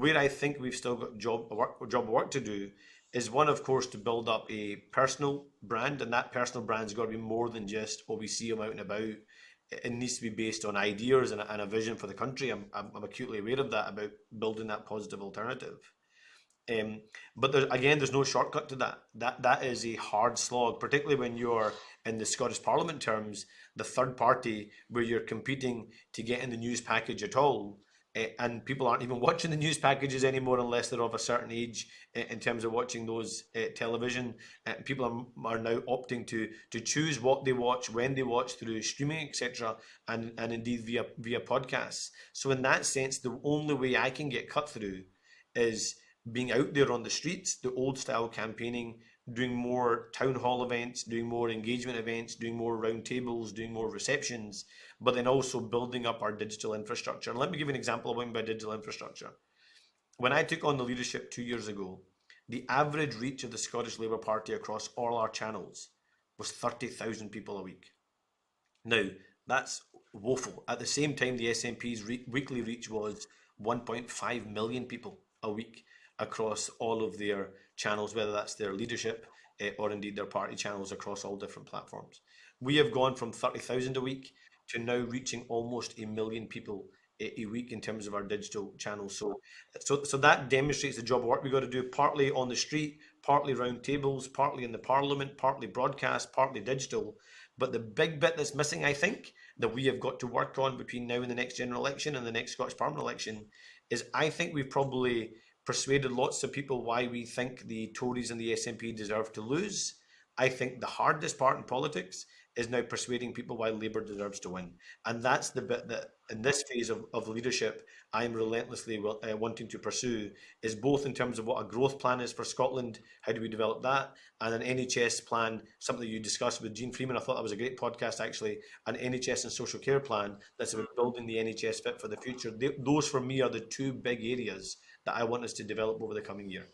where I think we've still got job work to do is one, of course, to build up a personal brand, and that personal brand's got to be more than just what we see them out and about. It needs to be based on ideas and a vision for the country. I'm acutely aware of that, about building that positive alternative. Um, but there's no shortcut to that. That is a hard slog, particularly when you're in the Scottish Parliament terms, the third party where you're competing to get in the news package at all. And people aren't even watching the news packages anymore unless they're of a certain age in terms of watching those television. People are now opting to choose what they watch, when they watch, through streaming, etc., and indeed via podcasts. So in that sense, the only way I can get cut through is being out there on the streets, the old style campaigning, doing more town hall events, doing more engagement events, doing more roundtables, doing more receptions, but then also building up our digital infrastructure. And let me give you an example of what I mean by digital infrastructure. When I took on the leadership 2 years ago, the average reach of the Scottish Labour Party across all our channels was 30,000 people a week. Now, that's woeful. At the same time, the SNP's weekly reach was 1.5 million people a week across all of their channels, whether that's their leadership or indeed their party channels across all different platforms. We have gone from 30,000 a week to now reaching almost a million people a week in terms of our digital channels. So that demonstrates the job of work we've got to do, partly on the street, partly round tables, partly in the Parliament, partly broadcast, partly digital. But the big bit that's missing, I think, that we have got to work on between now and the next general election and the next Scottish Parliament election is, I think we've probably persuaded lots of people why we think the Tories and the SNP deserve to lose. I think the hardest part in politics is now persuading people why Labour deserves to win. And that's the bit that in this phase of leadership, I'm relentlessly wanting to pursue, is both in terms of what a growth plan is for Scotland, how do we develop that, and an NHS plan, something you discussed with Jean Freeman. I thought that was a great podcast, actually, an NHS and social care plan that's about building the NHS fit for the future. Those for me are the two big areas that I want us to develop over the coming year.